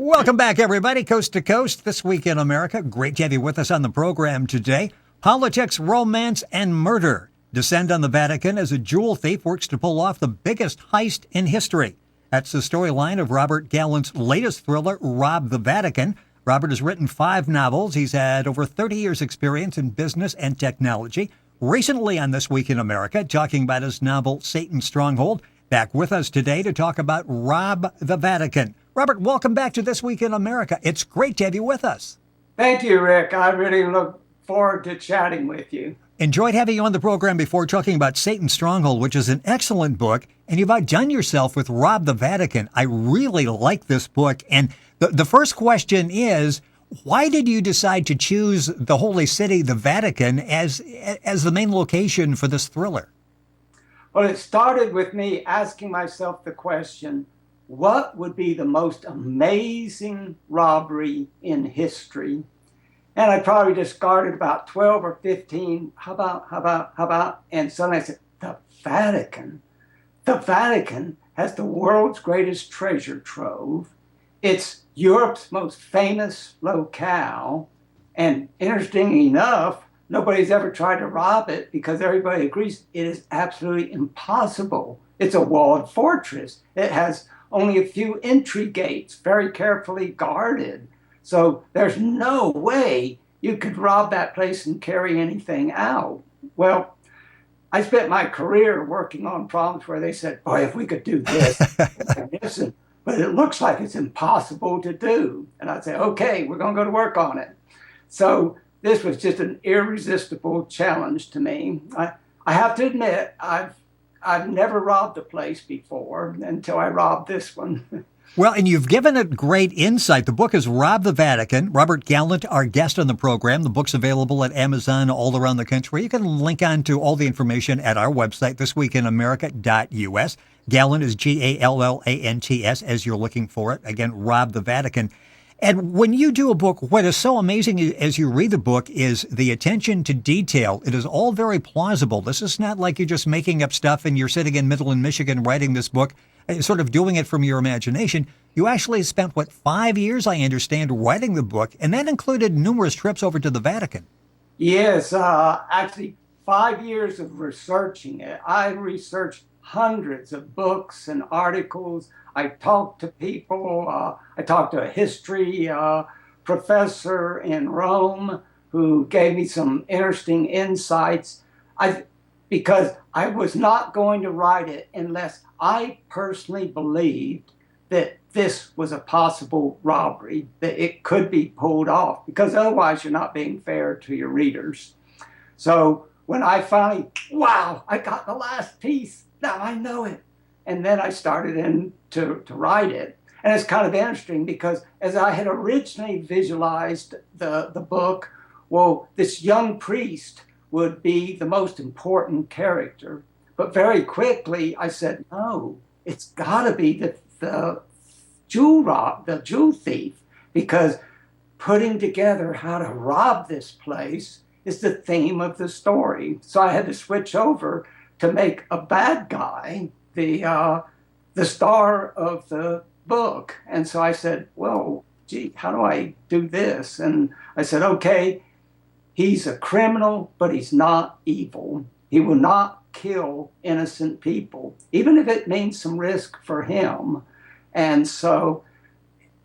Welcome back, everybody, coast to coast, This Week in America. Great to have you with us on the program today. Politics, romance, and murder descend on the Vatican as a jewel thief works to pull off the biggest heist in history. That's the storyline of Robert Gallant's latest thriller, Rob the Vatican. Robert has written 5 novels. He's had over 30 years' experience in business and technology. Recently on This Week in America, talking about his novel, Satan's Stronghold. Back with us today to talk about Rob the Vatican. Robert, welcome back to This Week in America. It's great to have you with us. Thank you, Rick. I really look forward to chatting with you. Enjoyed having you on the program before, talking about Satan's Stronghold, which is an excellent book, and you've outdone yourself with Rob the Vatican. I really like this book, and the first question is, why did you decide to choose the Holy City, the Vatican, as the main location for this thriller? Well, it started with me asking myself the question, what would be the most amazing robbery in history? And I probably discarded about 12 or 15. How about? And suddenly I said, the Vatican. The Vatican has the world's greatest treasure trove. It's Europe's most famous locale. And interestingly enough, nobody's ever tried to rob it because everybody agrees it is absolutely impossible. It's a walled fortress. It has only a few entry gates, very carefully guarded. So there's no way you could rob that place and carry anything out. Well, I spent my career working on problems where they said, boy, if we could do this, magnificent, but it looks like it's impossible to do. And I'd say, okay, we're going to go to work on it. So this was just an irresistible challenge to me. I have to admit, I've never robbed a place before until I robbed this one. Well, and you've given it great insight. The book is Rob the Vatican. Robert Gallant, our guest on the program. The book's available at Amazon all around the country. You can link on to all the information at our website, thisweekinamerica.us. Gallant is Gallants as you're looking for it. Again, Rob the Vatican. And when you do a book, what is so amazing as you read the book is the attention to detail. It is all very plausible. This is not like you're just making up stuff and you're sitting in Midland, Michigan writing this book, sort of doing it from your imagination. You actually spent, 5 years, I understand, writing the book, and that included numerous trips over to the Vatican. Yes, actually 5 years of researching it. I researched hundreds of books and articles. I talked to people. I talked to a history professor in Rome who gave me some interesting insights. Because I was not going to write it unless I personally believed that this was a possible robbery, that it could be pulled off, because otherwise you're not being fair to your readers. So when I finally, wow, I got the last piece, now I know it. And then I started to write it. And it's kind of interesting because as I had originally visualized the book, well, this young priest would be the most important character. But very quickly I said, no, it's got to be the jewel thief, because putting together how to rob this place is the theme of the story. So I had to switch over to make a bad guy the star of the book. And so I said, well, gee, how do I do this? And I said, okay, he's a criminal, but he's not evil. He will not kill innocent people, even if it means some risk for him. And so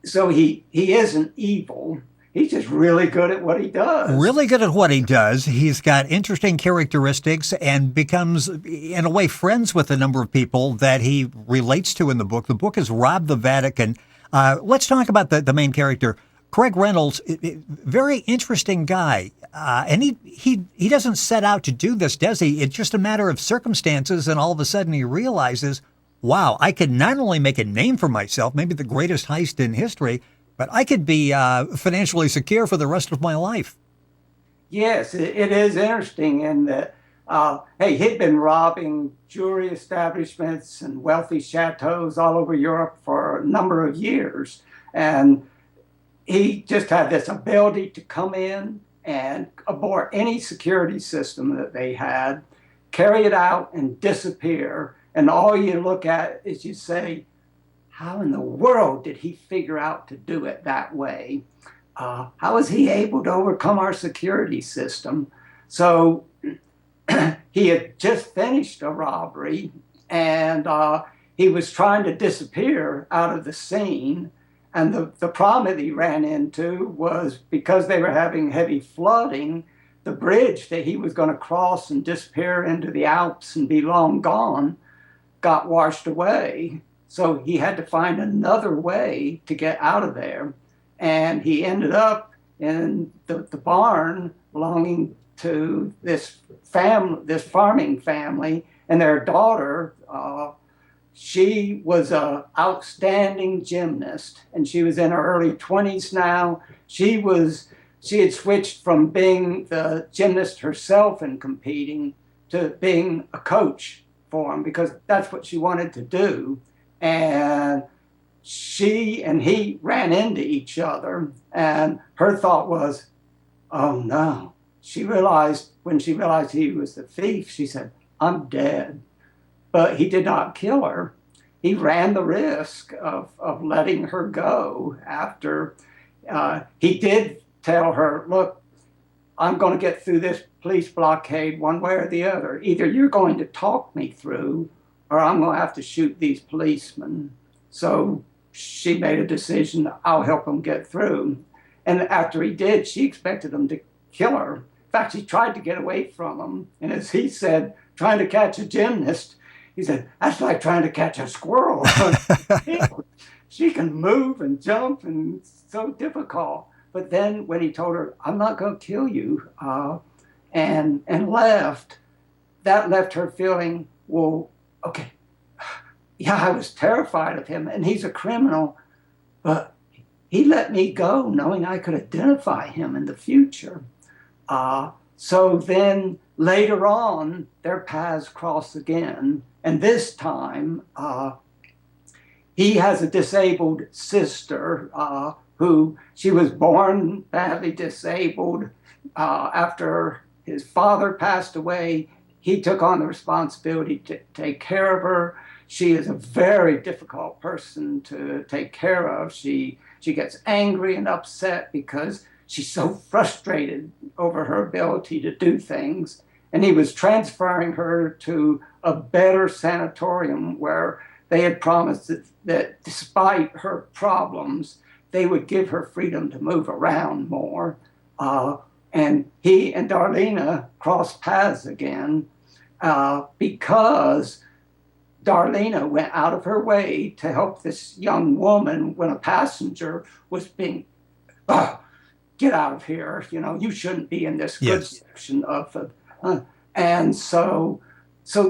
he isn't evil. He's just really good at what he does. Really good at what he does. He's got interesting characteristics and becomes, in a way, friends with a number of people that he relates to in the book. The book is Rob the Vatican. Let's talk about the main character. Craig Reynolds, very interesting guy. And he doesn't set out to do this, does he? It's just a matter of circumstances, and all of a sudden he realizes, wow, I could not only make a name for myself, maybe the greatest heist in history, but I could be financially secure for the rest of my life. Yes, it is interesting in that, hey, he'd been robbing jewelry establishments and wealthy chateaus all over Europe for a number of years. And he just had this ability to come in and abort any security system that they had, carry it out and disappear. And all you look at is you say, how in the world did he figure out to do it that way? How was he able to overcome our security system? So he had just finished a robbery, and he was trying to disappear out of the scene. And the problem that he ran into was because they were having heavy flooding, the bridge that he was going to cross and disappear into the Alps and be long gone got washed away. So he had to find another way to get out of there. And he ended up in the barn belonging to this farming family, and their daughter, she was an outstanding gymnast, and she was in her early 20s now. She had switched from being the gymnast herself and competing to being a coach for him, because that's what she wanted to do. And she and he ran into each other, and her thought was, oh no. When she realized he was the thief, she said, I'm dead. But he did not kill her. He ran the risk of letting her go after he did tell her, look, I'm going to get through this police blockade one way or the other. Either you're going to talk me through, or I'm going to have to shoot these policemen. So she made a decision, I'll help him get through. And after he did, she expected him to kill her. In fact, she tried to get away from him. And as he said, trying to catch a gymnast, he said, that's like trying to catch a squirrel. She can move and jump, and it's so difficult. But then when he told her, I'm not going to kill you, and left, that left her feeling, well, okay, yeah, I was terrified of him, and he's a criminal, but he let me go knowing I could identify him in the future. So then later on, their paths cross again. And this time, he has a disabled sister who she was born badly disabled. After his father passed away, he took on the responsibility to take care of her. She is a very difficult person to take care of. She gets angry and upset because she's so frustrated over her ability to do things. And he was transferring her to a better sanatorium where they had promised that despite her problems, they would give her freedom to move around more. And he and Darlena crossed paths again because Darlena went out of her way to help this young woman when a passenger was being, get out of here, you shouldn't be in this good section of the, and so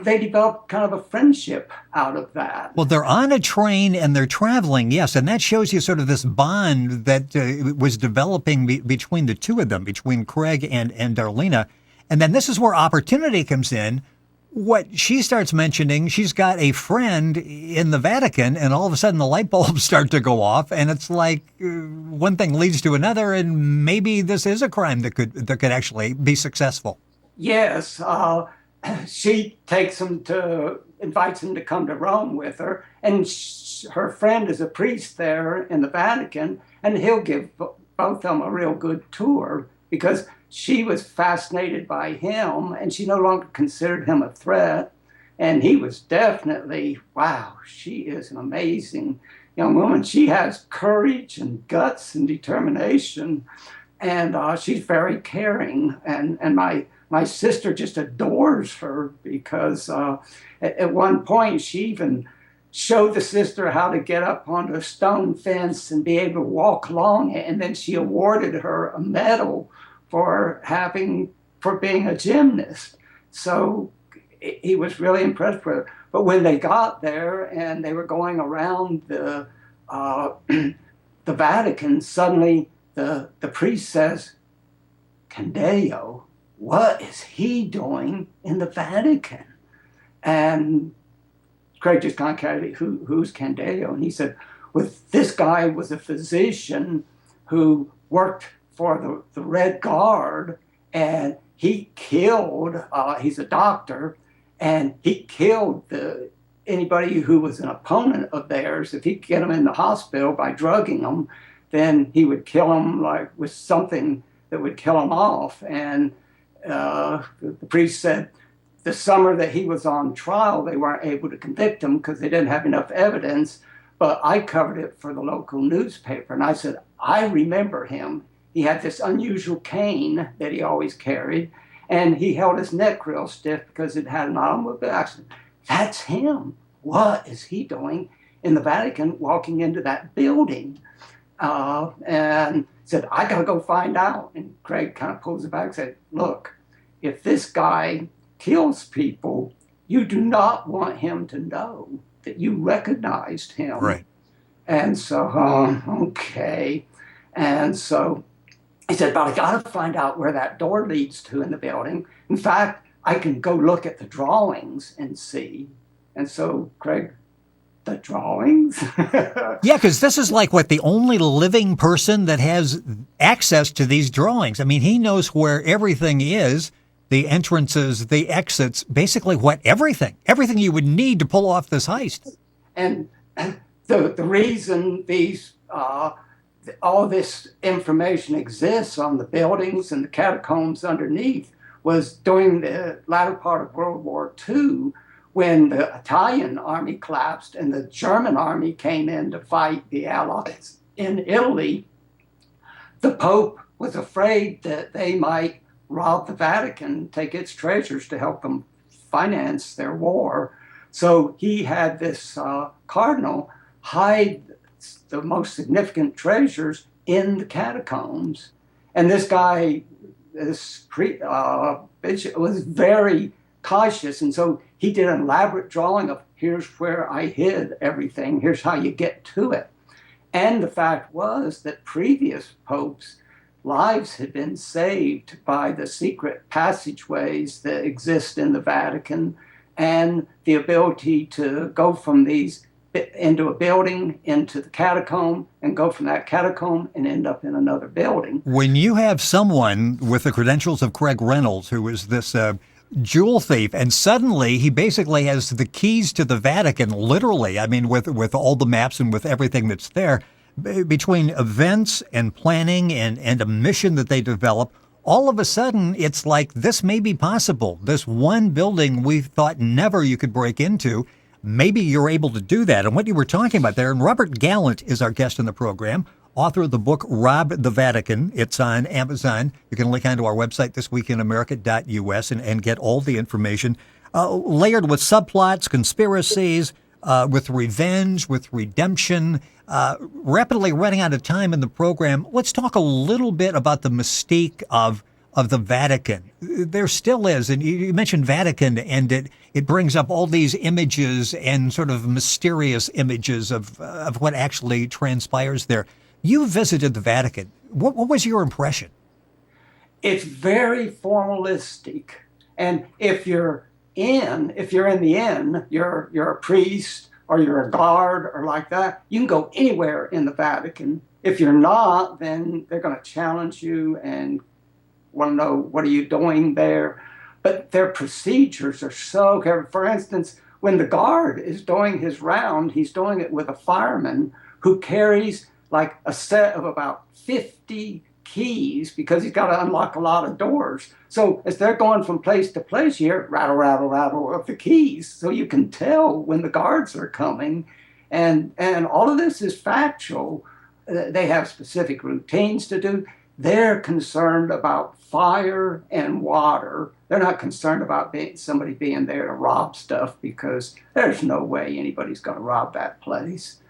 they developed kind of a friendship out of that. Well, they're on a train and they're traveling, yes, and that shows you sort of this bond that was developing between the two of them, between Craig and Darlena. And then this is where opportunity comes in. What she starts mentioning, she's got a friend in the Vatican, and all of a sudden the light bulbs start to go off, and it's like one thing leads to another, and maybe this is a crime that could actually be successful. Yes, she invites him to come to Rome with her, and her friend is a priest there in the Vatican, and he'll give both of them a real good tour because she was fascinated by him, and she no longer considered him a threat. And he was definitely, wow, she is an amazing young woman. She has courage and guts and determination, and she's very caring. And my sister just adores her because at one point she even showed the sister how to get up onto a stone fence and be able to walk along it. And then she awarded her a medal for being a gymnast. So he was really impressed with her. But when they got there and they were going around the Vatican, suddenly the priest says, Candeo, what is he doing in the Vatican? And Craig just kind of carried, who's Candeo? And he said, well, this guy was a physician who worked for the Red Guard, and he killed, he's a doctor, and he killed the anybody who was an opponent of theirs, if he could get them in the hospital by drugging them, then he would kill them like with something that would kill them off. And the priest said the summer that he was on trial, they weren't able to convict him because they didn't have enough evidence. But I covered it for the local newspaper. And I said, I remember him. He had this unusual cane that he always carried. And he held his neck real stiff because it had an automobile accident. That's him. What is he doing in the Vatican walking into that building? And said, I got to go find out. And Craig kind of pulls it back and said, look, if this guy kills people, you do not want him to know that you recognized him. Right. And so, okay. And so he said, but I got to find out where that door leads to in the building. In fact, I can go look at the drawings and see. And so, Craig, the drawings? Yeah, because this is like the only living person that has access to these drawings. I mean, he knows where everything is, the entrances, the exits, basically everything you would need to pull off this heist. And the reason these all this information exists on the buildings and the catacombs underneath was during the latter part of World War II, when the Italian army collapsed and the German army came in to fight the Allies in Italy. The Pope was afraid that they might rob the Vatican, take its treasures to help them finance their war. So he had this cardinal hide the most significant treasures in the catacombs. And this guy, bishop, was very cautious. And so he did an elaborate drawing of here's where I hid everything. Here's how you get to it. And the fact was that previous popes' lives had been saved by the secret passageways that exist in the Vatican and the ability to go from these into a building, into the catacomb, and go from that catacomb and end up in another building. When you have someone with the credentials of Craig Reynolds, who is this jewel thief, and suddenly he basically has the keys to the Vatican, literally, I mean, with all the maps and with everything that's there, between events and planning and a mission that they develop, all of a sudden, it's like this may be possible. This one building we thought never you could break into, maybe you're able to do that. And what you were talking about there, and Robert Gallant is our guest in the program, author of the book Rob the Vatican. It's on Amazon. You can link onto our website, thisweekinamerica.us, and get all the information, layered with subplots, conspiracies, with revenge, with redemption. Rapidly running out of time in the program, let's talk a little bit about the mystique of the Vatican. There still is, and you mentioned Vatican, and it brings up all these images and sort of mysterious images of what actually transpires there. You visited the Vatican. What was your impression? It's very formalistic, and if you're in the inn, you're a priest or you're a guard or like that, you can go anywhere in the Vatican. If you're not, then they're going to challenge you and want to know, what are you doing there? But their procedures are so careful. For instance, when the guard is doing his round, he's doing it with a fireman who carries like a set of about 50 keys because he's got to unlock a lot of doors. So as they're going from place to place, you hear rattle, rattle, rattle of the keys. So you can tell when the guards are coming. And all of this is factual. They have specific routines to do. They're concerned about fire and water. They're not concerned about somebody being there to rob stuff because there's no way anybody's going to rob that place.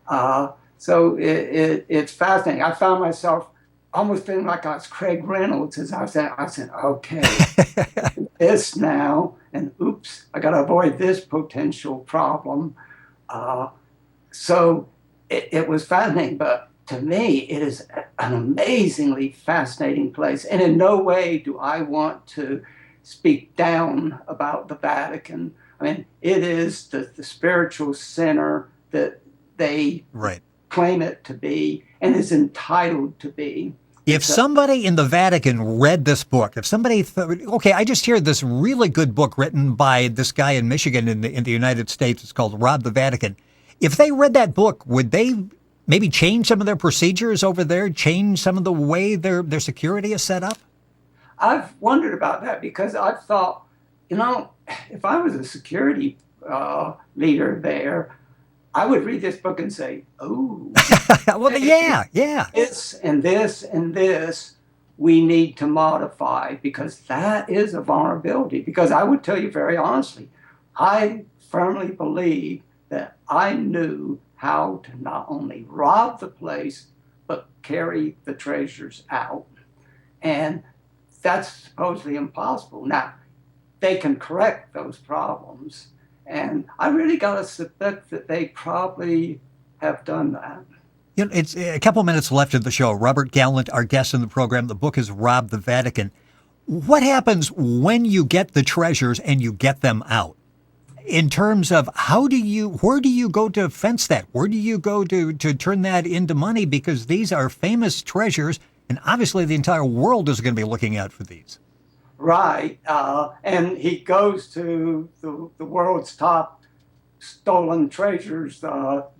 So it's fascinating. I found myself almost feeling like I was Craig Reynolds as I said, okay, this now, and oops, I got to avoid this potential problem. So it was fascinating, but to me, it is an amazingly fascinating place. And in no way do I want to speak down about the Vatican. I mean, it is the spiritual center that they claim it to be and is entitled to be. If somebody in the Vatican read this book, if somebody thought, okay, I just heard this really good book written by this guy in Michigan in the United States. It's called Rob the Vatican. If they read that book, would they maybe change some of their procedures over there, change some of the way their security is set up? I've wondered about that because I've thought, if I was a security leader there, I would read this book and say, oh, well, yeah. This and this and this we need to modify because that is a vulnerability. Because I would tell you very honestly, I firmly believe that I knew how to not only rob the place, but carry the treasures out. And that's supposedly impossible. Now, they can correct those problems. And I really got to suspect that they probably have done that. It's a couple minutes left of the show. Robert Gallant, our guest in the program. The book is Rob the Vatican. What happens when you get the treasures and you get them out? In terms of where do you go to fence that? Where do you go to turn that into money? Because these are famous treasures, and obviously the entire world is going to be looking out for these. Right. And he goes to the world's top stolen treasures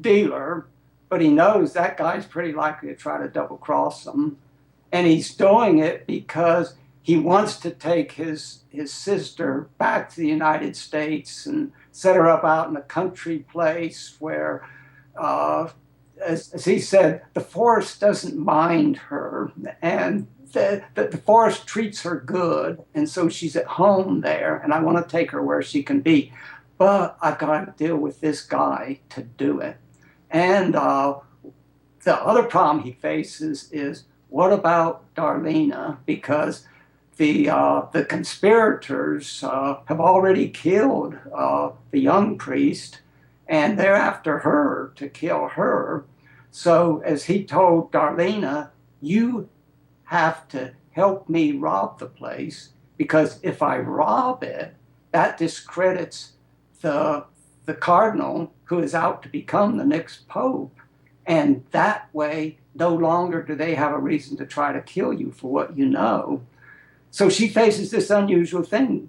dealer, but he knows that guy's pretty likely to try to double cross him. And he's doing it because he wants to take his sister back to the United States and set her up out in a country place where, as he said, the forest doesn't mind her. And the forest treats her good, and so she's at home there, and I want to take her where she can be. But I've got to deal with this guy to do it. And the other problem he faces is, what about Darlena? Because the conspirators have already killed the young priest, and they're after her to kill her. So as he told Darlena, you have to help me rob the place, because if I rob it, that discredits the cardinal who is out to become the next pope. And that way, no longer do they have a reason to try to kill you for what you know. So she faces this unusual thing.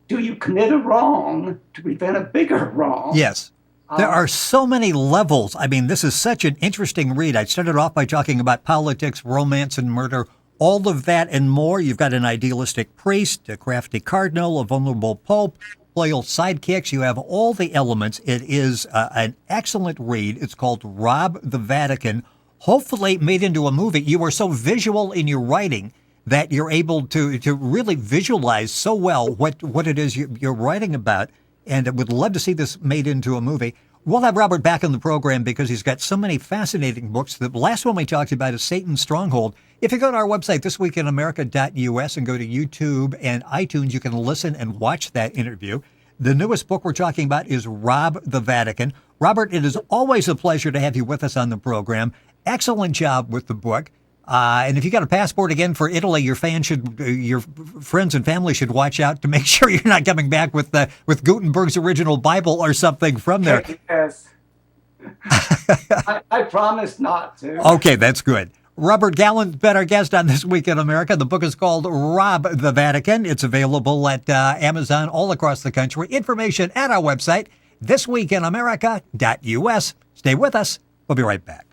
Do you commit a wrong to prevent a bigger wrong? Yes. There are so many levels. I mean, this is such an interesting read. I started off by talking about politics, romance, and murder. All of that and more. You've got an idealistic priest, a crafty cardinal, a vulnerable pope, loyal sidekicks. You have all the elements. It is an excellent read. It's called Rob the Vatican, hopefully made into a movie. You are so visual in your writing that you're able to really visualize so well what it is you're writing about. And I would love to see this made into a movie. We'll have Robert back on the program because he's got so many fascinating books. The last one we talked about is Satan's Stronghold. If you go to our website, thisweekinamerica.us, and go to YouTube and iTunes, you can listen and watch that interview. The newest book we're talking about is Rob the Vatican. Robert, it is always a pleasure to have you with us on the program. Excellent job with the book. And if you got a passport again for Italy, your friends and family should watch out to make sure you're not coming back with Gutenberg's original Bible or something from there. Yes. I promise not to. Okay, that's good. Robert Gallant has been our guest on This Week in America. The book is called Rob the Vatican. It's available at Amazon all across the country. Information at our website, thisweekinamerica.us. Stay with us. We'll be right back.